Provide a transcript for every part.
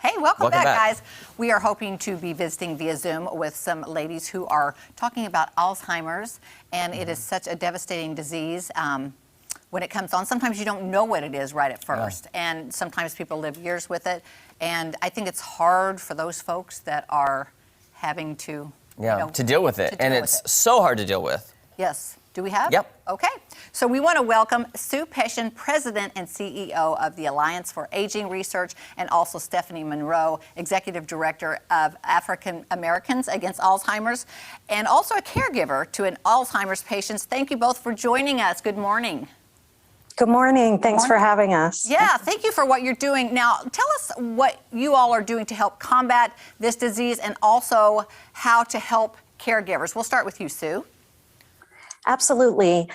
Hey, welcome back, guys. We are hoping to be visiting via Zoom with some ladies who are talking about Alzheimer's, and it is such a devastating disease. When it comes on, sometimes you don't know what it is right at first, and sometimes people live years with it. And I think it's hard for those folks that are having to, to deal with it. And it's so hard to deal with. Yes. Do we have? Yep. Okay. So we want to welcome Sue Peshin, President and CEO of the Alliance for Aging Research, and also Stephanie Monroe, Executive Director of African Americans Against Alzheimer's, and also a caregiver to an Alzheimer's patient. Thank you both for joining us. Good morning. Good morning. Thanks for having us. Yeah, thank you for what you're doing. Now, tell us what you all are doing to help combat this disease and also how to help caregivers. We'll start with you, Sue. Absolutely.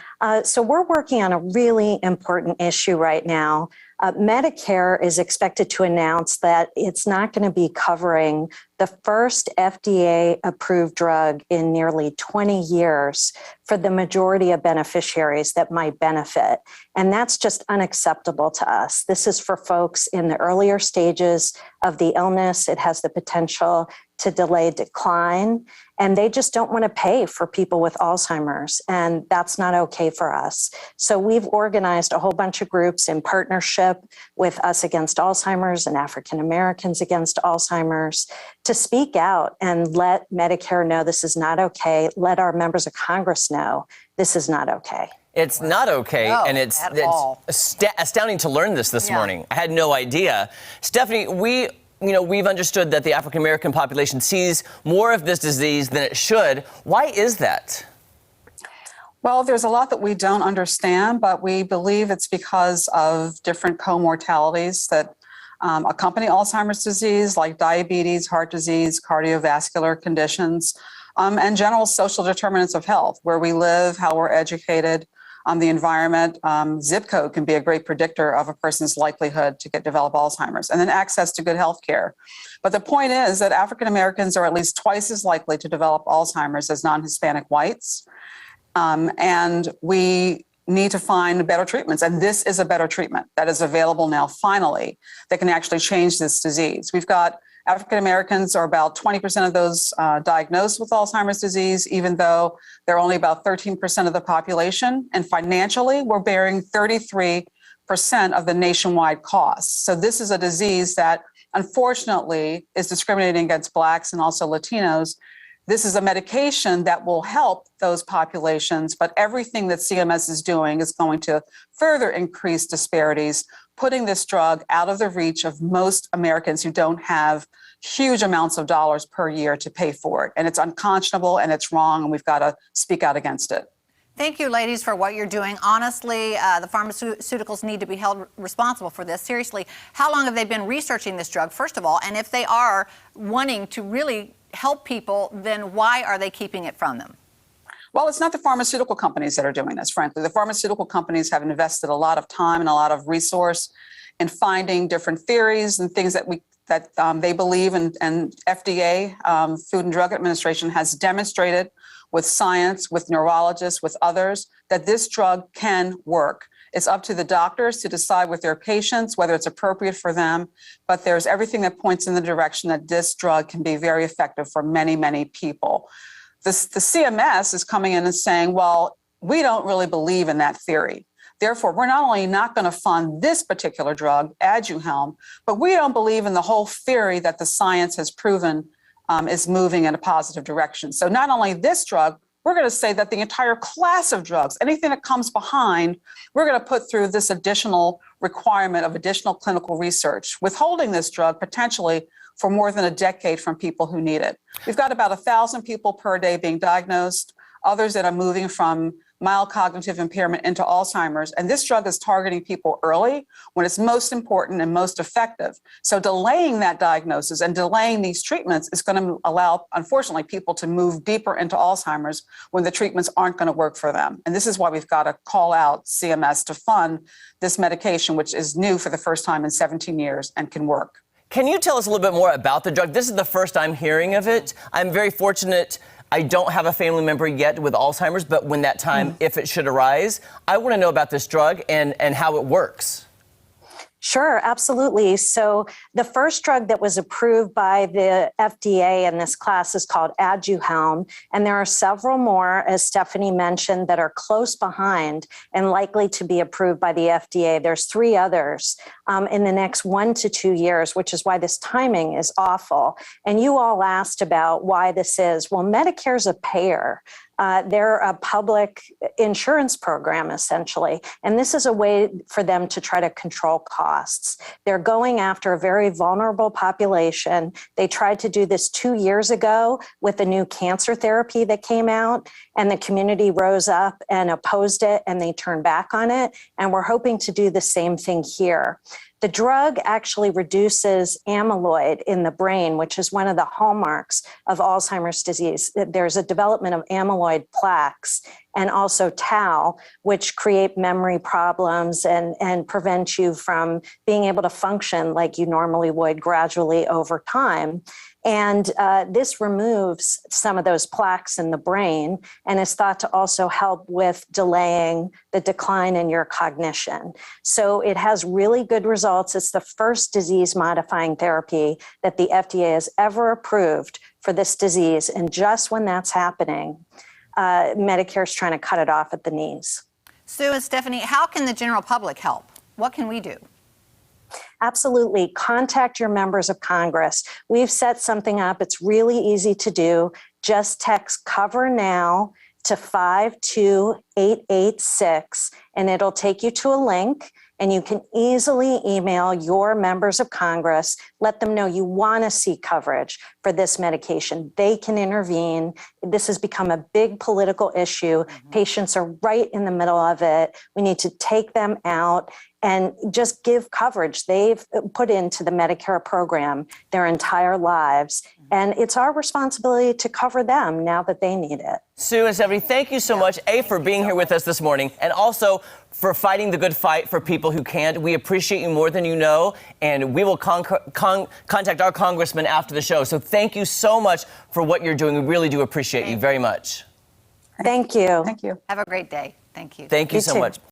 So we're working on a really important issue right now. Medicare is expected to announce that it's not going to be covering the first FDA-approved drug in nearly 20 years for the majority of beneficiaries that might benefit. And that's just unacceptable to us. This is for folks in the earlier stages of the illness. It has the potential to delay decline, and they just don't want to pay for people with Alzheimer's, and that's not okay for us. So we've organized a whole bunch of groups in partnership with Us Against Alzheimer's and African Americans Against Alzheimer's to speak out and let Medicare know this is not okay. Let our members of Congress know this is not okay. It's not okay, and it's astounding to learn this morning. I had no idea. Stephanie, we've understood that the African American population sees more of this disease than it should. Why is that? Well, there's a lot that we don't understand, but we believe it's because of different comortalities that accompany Alzheimer's disease, like diabetes, heart disease, cardiovascular conditions, and general social determinants of health, where we live, how we're educated, the environment. Zip code can be a great predictor of a person's likelihood to develop Alzheimer's, and then access to good health care. But the point is that African Americans are at least twice as likely to develop Alzheimer's as non-Hispanic whites. And we need to find better treatments. And this is a better treatment that is available now, finally, that can actually change this disease. We've got African Americans are about 20% of those diagnosed with Alzheimer's disease, even though they're only about 13% of the population. And financially, we're bearing 33% of the nationwide costs. So this is a disease that, unfortunately, is discriminating against Blacks and also Latinos. This is a medication that will help those populations, but everything that CMS is doing is going to further increase disparities, putting this drug out of the reach of most Americans who don't have huge amounts of dollars per year to pay for it. And it's unconscionable and it's wrong, and we've got to speak out against it. Thank you, ladies, for what you're doing. Honestly, the pharmaceuticals need to be held responsible for this. Seriously, how long have they been researching this drug, first of all? And if they are wanting to really help people, then why are they keeping it from them? Well, it's not the pharmaceutical companies that are doing this, frankly. The pharmaceutical companies have invested a lot of time and a lot of resource in finding different theories and things that they believe, and FDA, Food and Drug Administration, has demonstrated with science, with neurologists, with others, that this drug can work. It's up to the doctors to decide with their patients whether it's appropriate for them, but there's everything that points in the direction that this drug can be very effective for many, many people. The CMS is coming in and saying, well, we don't really believe in that theory. Therefore, we're not only not going to fund this particular drug, Aduhelm, but we don't believe in the whole theory that the science has proven is moving in a positive direction. So not only this drug, we're going to say that the entire class of drugs, anything that comes behind, we're going to put through this additional requirement of additional clinical research, withholding this drug potentially for more than a decade from people who need it. We've got about 1,000 people per day being diagnosed, others that are moving from mild cognitive impairment into Alzheimer's. And this drug is targeting people early when it's most important and most effective. So delaying that diagnosis and delaying these treatments is going to allow, unfortunately, people to move deeper into Alzheimer's when the treatments aren't going to work for them. And this is why we've got to call out CMS to fund this medication, which is new for the first time in 17 years and can work. Can you tell us a little bit more about the drug? This is the first I'm hearing of it. I'm very fortunate. I don't have a family member yet with Alzheimer's, but when that time, if it should arise, I want to know about this drug and how it works. Sure, absolutely. So the first drug that was approved by the FDA in this class is called Aduhelm, and there are several more, as Stephanie mentioned, that are close behind and likely to be approved by the FDA. There's 3 others in the next 1 to 2 years, which is why this timing is awful. And you all asked about why this is. Well, Medicare's a payer. They're a public insurance program, essentially. And this is a way for them to try to control costs. They're going after a very vulnerable population. They tried to do this 2 years ago with a new cancer therapy that came out, and the community rose up and opposed it, and they turned back on it. And we're hoping to do the same thing here. The drug actually reduces amyloid in the brain, which is one of the hallmarks of Alzheimer's disease. There's a development of amyloid plaques and also tau, which create memory problems and prevent you from being able to function like you normally would gradually over time. And this removes some of those plaques in the brain and is thought to also help with delaying the decline in your cognition. So it has really good results. It's the first disease-modifying therapy that the FDA has ever approved for this disease. And just when that's happening, Medicare is trying to cut it off at the knees. Sue and Stephanie, how can the general public help? What can we do? Absolutely. Contact your members of Congress. We've set something up. It's really easy to do. Just text Cover Now to 52886, and it'll take you to a link. And you can easily email your members of Congress, let them know you want to see coverage for this medication. They can intervene. This has become a big political issue. Patients are right in the middle of it. We need to take them out and just give coverage. They've put into the Medicare program their entire lives. And it's our responsibility to cover them now that they need it. Sue and Stephanie, thank you so much, for being here with us this morning, and also for fighting the good fight for people who can't. We appreciate you more than you know, and we will contact our congressman after the show. So thank you so much for what you're doing. We really do appreciate you very much. Thank you. Thank you. Have a great day. Thank you. Thank you You so too. much.